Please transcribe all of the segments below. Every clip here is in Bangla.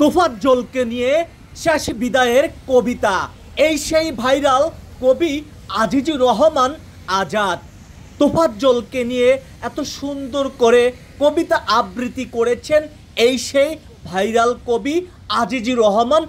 তোফাজ্জলকে নিয়ে শেষ বিদায়ের কবিতা। এই সেই ভাইরাল কবি আজিজুর রহমান আজাদ তোফাজ্জলকে নিয়ে এত সুন্দর করে কবিতা আবৃত্তি করেছেন এই সেই ভাইরাল কবি আজিজুর রহমান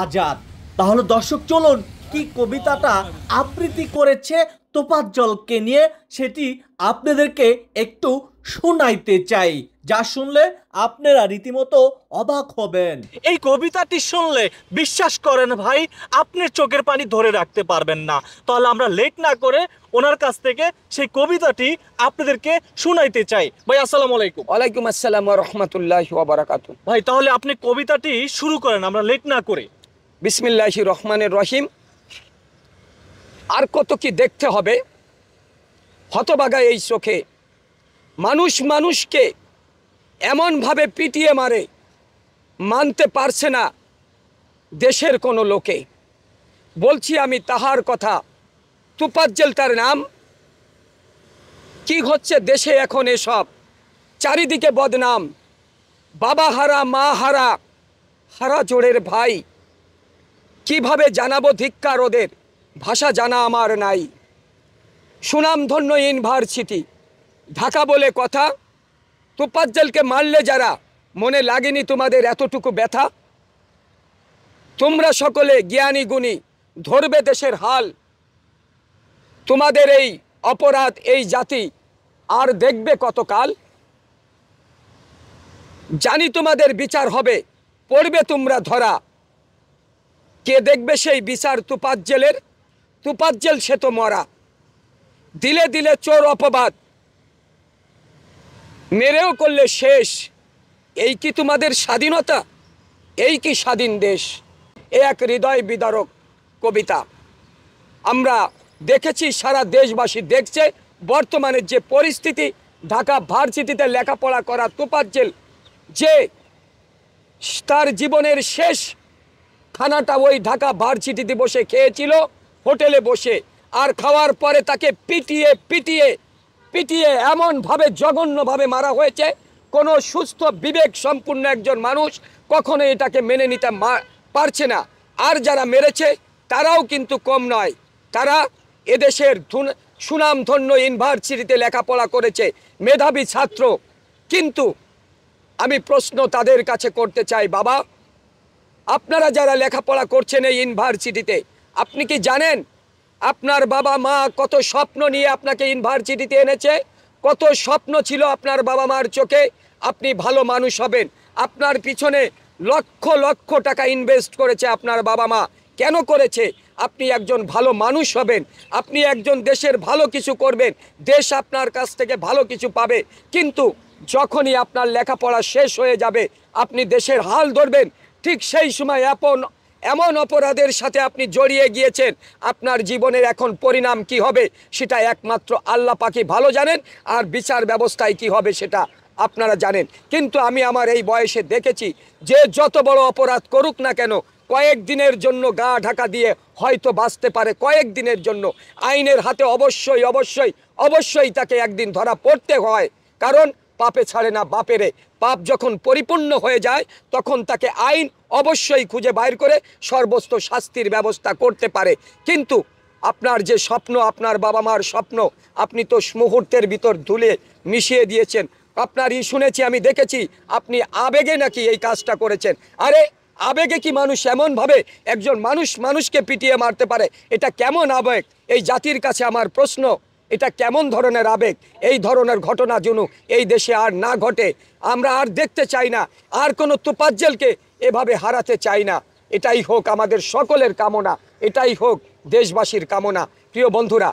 আজাদ। তাহলে দর্শক চলুন কি কবিতাটা আবৃত্তি করেছে তোফাজ্জলকে নিয়ে সেটি আপনাদেরকে একটু শোনাইতে চাই, যা শুনলে আপনারা রীতিমতো অবাক হবেন। এই কবিতাটি শুনলে বিশ্বাস করেন ভাই, আপনি চোখের পানি ধরে রাখতে পারবেন না। তাহলে আমরা লেট না করে ওনার কাছ থেকে সেই কবিতাটি আপনাদেরকে শোনাইতে চাই। ভাই আসসালামু আলাইকুম। ওয়ালাইকুম আসসালাম ওয়া রাহমাতুল্লাহি ওয়া বারাকাতুহু। ভাই তাহলে আপনি কবিতাটি শুরু করেন, আমরা লেট না করে। বিসমিল্লাহির রহমানির রহিম। আর কত কি দেখতে হবে হতবাগা এই চোখে, মানুষ মানুষকে এমনভাবে পিটিয়ে মারে মানতে পারছে না দেশের কোনো লোকে। বলছি আমি তাহার কথা, তোফাজ্জল তার নাম। কি হচ্ছে দেশে এখন এসব, চারিদিকে বদনাম, বাবা হারা মা হারা, হারা জোড়ের ভাই। কিভাবে জানাবো ধিক্কার ওদের, ভাষা জানা আমার নাই। সুনামধন্য ইউনিভার্সিটি ঢাকা বলে কথা, তোফাজ্জলকে মারলে যারা, মনে লাগেনি তোমাদের এতটুকু ব্যথা? তোমরা সকলে জ্ঞানী গুণী, ধরবে দেশের হাল। তোমাদের এই অপরাধ এই জাতি আর দেখবে কতকাল। জানি তোমাদের বিচার হবে, পড়বে তোমরা ধরা। কে দেখবে সেই বিচার তোফাজ্জলের? তোফাজ্জল সে তো মরা। দিলে দিলে চোর অপবাদ, মেরেও করলে শেষ। এই কি তোমাদের স্বাধীনতা? এই কি স্বাধীন দেশ? এ এক হৃদয় বিদারক কবিতা। আমরা দেখেছি, সারা দেশবাসী দেখছে বর্তমানে যে পরিস্থিতি। ঢাকা ভার্সিটিতে লেখাপড়া করা তোফাজ্জল, যে তার জীবনের শেষ খানাটা ওই ঢাকা ভার্সিটিতে বসে খেয়েছিল, হোটেলে বসে। আর খাওয়ার পরে তাকে পিটিয়ে পিটিয়ে পিটিয়ে এমনভাবে জঘন্যভাবে মারা হয়েছে, কোনো সুস্থ বিবেক সম্পূর্ণ একজন মানুষ কখনো এটাকে মেনে নিতে পারছে না। আর যারা মেরেছে তারাও কিন্তু কম নয়, তারা এদেশের সুনামধন্য ইউনিভার্সিটিতে লেখাপড়া করেছে, মেধাবী ছাত্র। কিন্তু আমি প্রশ্ন তাদের কাছে করতে চাই, বাবা আপনারা যারা লেখাপড়া করছেন এই ইউনিভার্সিটিতে, আপনি কি জানেন আপনার বাবা মা কত স্বপ্ন নিয়ে আপনাকে ইউনিভার্সিটিতে এনেছে? কত স্বপ্ন ছিল আপনার বাবা মার চোখে আপনি ভালো মানুষ হবেন। আপনার পিছনে লক্ষ লক্ষ টাকা ইনভেস্ট করেছে আপনার বাবা মা। কেন করেছে? আপনি একজন ভালো মানুষ হবেন, আপনি একজন দেশের ভালো কিছু করবেন, দেশ আপনার কাছ থেকে ভালো কিছু পাবে। কিন্তু যখনই আপনার লেখাপড়া শেষ হয়ে যাবে, আপনি দেশের হাল ধরবেন, ঠিক সেই সময় এমন অপরাধের সাথে আপনি জড়িয়ে গিয়েছেন। আপনার জীবনের এখন পরিণাম কি হবে সেটা একমাত্র আল্লাহ পাকই ভালো জানেন, আর বিচার ব্যবস্থায় কি হবে সেটা আপনারা জানেন। কিন্তু আমি আমার এই বয়সে দেখেছি, যে যত বড় অপরাধ করুক না কেন, কয়েকদিনের জন্য গা ঢাকা দিয়ে হয়তো বাঁচতে পারে, কয়েকদিনের জন্য। আইনের হাতে অবশ্যই অবশ্যই অবশ্যই তাকে একদিন ধরা পড়তে হয়, কারণ পাপে ছাড়ে না বাপেরে। পাপ যখন পরিপূর্ণ হয়ে যায় তখন তাকে আইন অবশ্যই খুঁজে বাইর করে সর্বোচ্চ শাস্তির ব্যবস্থা করতে পারে। কিন্তু আপনার যে স্বপ্ন, আপনার বাবা মার স্বপ্ন, আপনি তো মুহূর্তের ভিতর ধুলে মিশিয়ে দিয়েছেন। আপনারই শুনেছি, আমি দেখেছি আপনি আবেগে নাকি এই কাজটা করেছেন। আরে আবেগে কি মানুষ এমনভাবে একজন মানুষকে পিটিয়ে মারতে পারে? এটা কেমন আবেগ? এই জাতির কাছে আমার প্রশ্ন, এটা কেমন ধরনের আবেগ? এই ধরনের ঘটনা যেন এই দেশে আর না ঘটে। আমরা আর দেখতে চাই না, আর কোনো তোফাজ্জলকে এভাবে হারাতে চাই না। এটাই হোক আমাদের সকলের কামনা, এটাই হোক দেশবাসীর কামনা। প্রিয় বন্ধুরা,